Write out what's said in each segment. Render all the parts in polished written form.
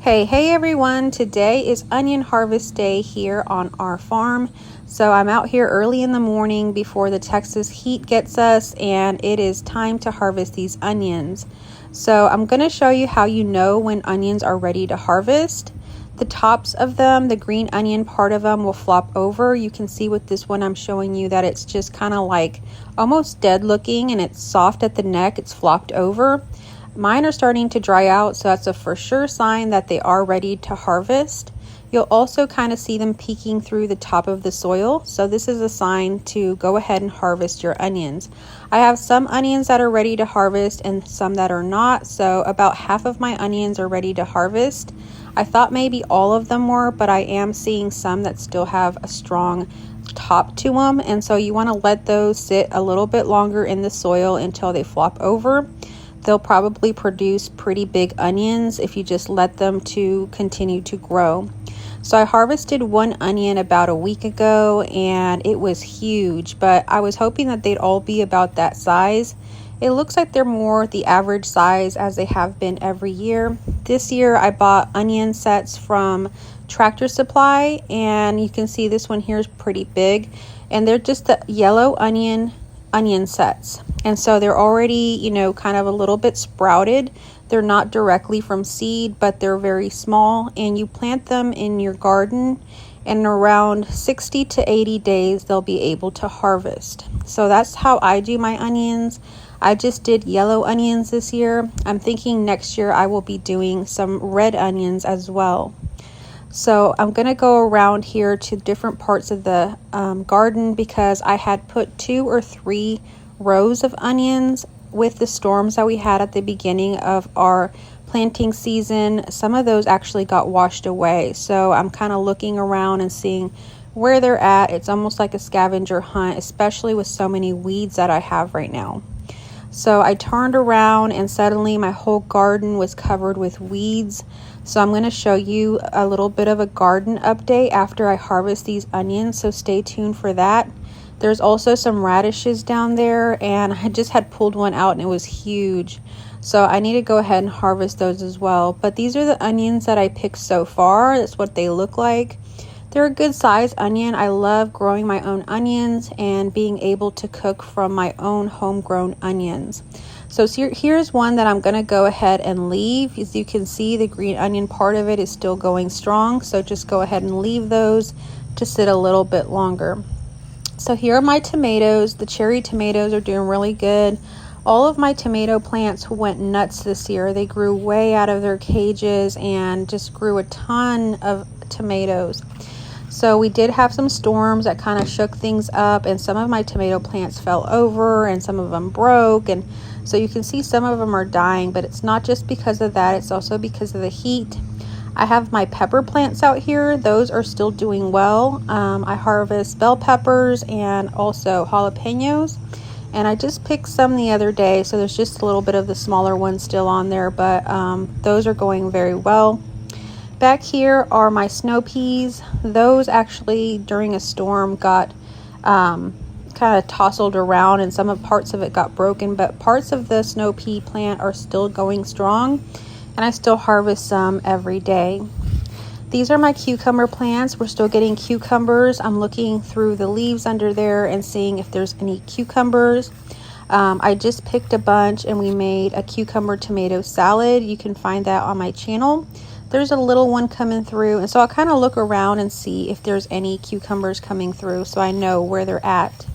Hey everyone, today is onion harvest day here on our farm. So I'm out here early in the morning before the Texas heat gets us, and it is time to harvest these onions. So I'm going to show you how you know when onions are ready to harvest. The tops of them, the green onion part of them, will flop over. You can see with this one I'm showing you that it's just kind of like almost dead looking, and it's soft at the neck. It's flopped over. Mine are starting to dry out, so that's a for sure sign that they are ready to harvest. You'll also kind of see them peeking through the top of the soil, so this is a sign to go ahead and harvest your onions. I have some onions that are ready to harvest and some that are not, so about half of my onions are ready to harvest. I thought maybe all of them were, but I am seeing some that still have a strong top to them, and so you want to let those sit a little bit longer in the soil until they flop over. They'll probably produce pretty big onions if you just let them to continue to grow. So I harvested one onion about a week ago and it was huge, but I was hoping that they'd all be about that size. It looks like they're more the average size as they have been every year. This year I bought onion sets from Tractor Supply, and you can see this one here is pretty big, and they're just the yellow onion sets, and so they're already, kind of a little bit sprouted. They're not directly from seed, but they're very small, and you plant them in your garden, and around 60 to 80 days they'll be able to harvest. So that's how I do my onions. I just did yellow onions this year. I'm thinking next year I will be doing some red onions as well. So I'm going to go around here to different parts of the garden because I had put 2 or 3 rows of onions. With the storms that we had at the beginning of our planting season, some of those actually got washed away. So I'm kind of looking around and seeing where they're at. It's almost like a scavenger hunt, especially with so many weeds that I have right now. So I turned around and suddenly my whole garden was covered with weeds. So I'm going to show you a little bit of a garden update after I harvest these onions, so stay tuned for that. There's also some radishes down there, and I just had pulled one out and it was huge. So I need to go ahead and harvest those as well. But these are the onions that I picked so far. That's what they look like. They're a good size onion. I love growing my own onions and being able to cook from my own homegrown onions. So here's one that I'm going to go ahead and leave. As you can see, the green onion part of it is still going strong. So just go ahead and leave those to sit a little bit longer. So here are my tomatoes. The cherry tomatoes are doing really good. All of my tomato plants went nuts this year. They grew way out of their cages and just grew a ton of tomatoes. So we did have some storms that kind of shook things up, and some of my tomato plants fell over and some of them broke, and so you can see some of them are dying, but it's not just because of that, it's also because of the heat. I have my pepper plants out here. Those are still doing well. I harvest bell peppers and also jalapenos, and I just picked some the other day, so there's just a little bit of the smaller ones still on there, but those are going very well. Back here are my snow peas. Those actually during a storm got kind of tousled around, and some of parts of it got broken, but parts of the snow pea plant are still going strong, and I still harvest some every day. These are my cucumber plants. We're still getting cucumbers. I'm looking through the leaves under there and seeing if there's any cucumbers. I just picked a bunch and we made a cucumber tomato salad. You can find that on my channel. There's a little one coming through, and so I'll kind of look around and see if there's any cucumbers coming through so I know where they're at.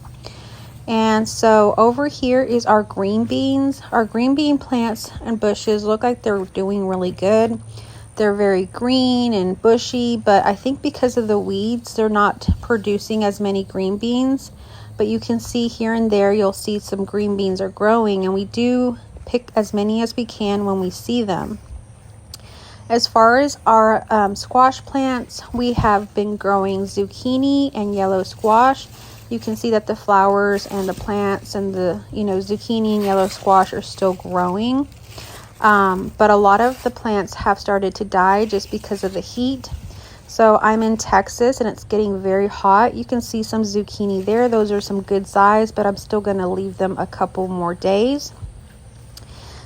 And so over here is our green beans. Our green bean plants and bushes look like they're doing really good. They're very green and bushy, but I think because of the weeds, they're not producing as many green beans. But you can see here and there, you'll see some green beans are growing, and we do pick as many as we can when we see them. As far as our squash plants, we have been growing zucchini and yellow squash. You can see that the flowers and the plants and the zucchini and yellow squash are still growing. But a lot of the plants have started to die just because of the heat. So I'm in Texas and it's getting very hot. You can see some zucchini there. Those are some good size, but I'm still going to leave them a couple more days.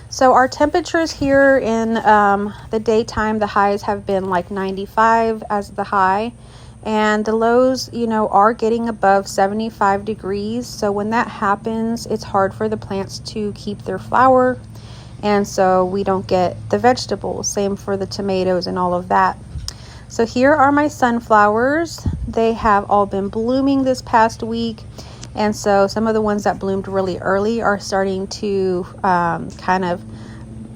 So our temperatures here in the daytime, the highs have been like 95 as the high, and the lows, you know, are getting above 75 degrees. So when that happens, it's hard for the plants to keep their flower, and so we don't get the vegetables. Same for the tomatoes and all of that. So here are my sunflowers. They have all been blooming this past week. And so some of the ones that bloomed really early are starting to kind of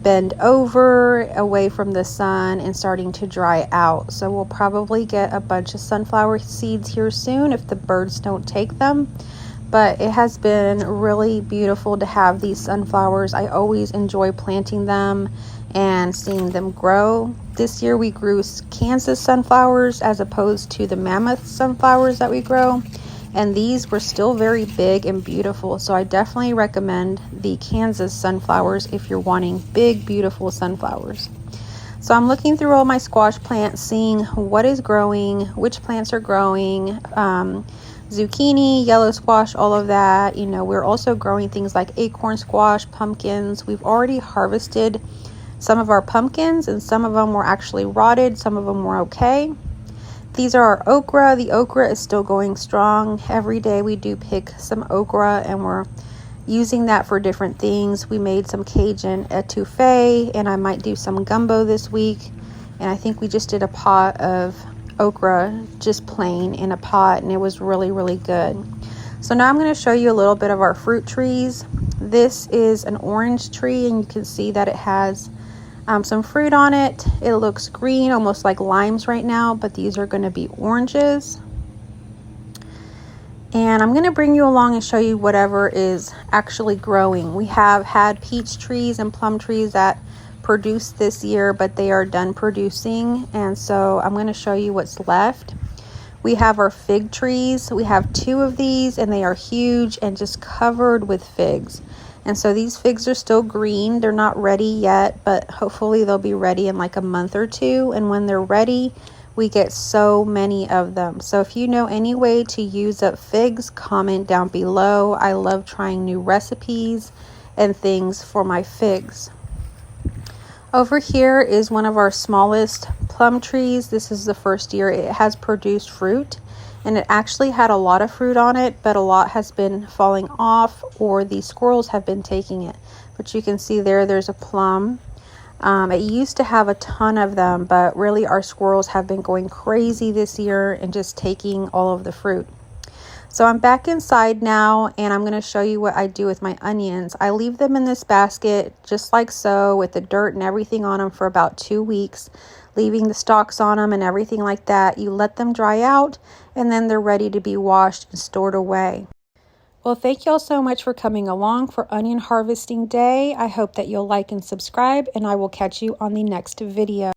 bend over away from the sun and starting to dry out. So we'll probably get a bunch of sunflower seeds here soon if the birds don't take them. But it has been really beautiful to have these sunflowers. I always enjoy planting them and seeing them grow. This year we grew Kansas sunflowers as opposed to the mammoth sunflowers that we grow. And these were still very big and beautiful. So I definitely recommend the Kansas sunflowers if you're wanting big, beautiful sunflowers. So I'm looking through all my squash plants, seeing what is growing, which plants are growing, zucchini, yellow squash, all of that. You know, we're also growing things like acorn squash, pumpkins. We've already harvested some of our pumpkins, and some of them were actually rotted. Some of them were okay. These are our okra. The okra is still going strong. Every day we do pick some okra, and we're using that for different things. We made some Cajun etouffee, and I might do some gumbo this week. And I think we just did a pot of okra, just plain in a pot, and it was really, really good. So now I'm going to show you a little bit of our fruit trees. This is an orange tree, and you can see that it has some fruit on it. It looks green, almost like limes right now, but these are going to be oranges. And I'm going to bring you along and show you whatever is actually growing. We have had peach trees and plum trees that produced this year, but they are done producing, and so I'm going to show you what's left. We have our fig trees. We have 2 of these, and they are huge and just covered with figs. And so these figs are still green. They're not ready yet, but hopefully they'll be ready in like a month or 2. And when they're ready, we get so many of them. So if you know any way to use up figs, comment down below. I love trying new recipes and things for my figs. Over here is one of our smallest plum trees. This is the first year it has produced fruit. And it actually had a lot of fruit on it, but a lot has been falling off, or the squirrels have been taking it. But you can see there's a plum. It used to have a ton of them, but really our squirrels have been going crazy this year and just taking all of the fruit. So I'm back inside now, and I'm going to show you what I do with my onions. I leave them in this basket just like so, with the dirt and everything on them for about 2 weeks, leaving the stalks on them and everything like that. You let them dry out, and then they're ready to be washed and stored away. Well, thank you all so much for coming along for Onion Harvesting Day. I hope that you'll like and subscribe, and I will catch you on the next video.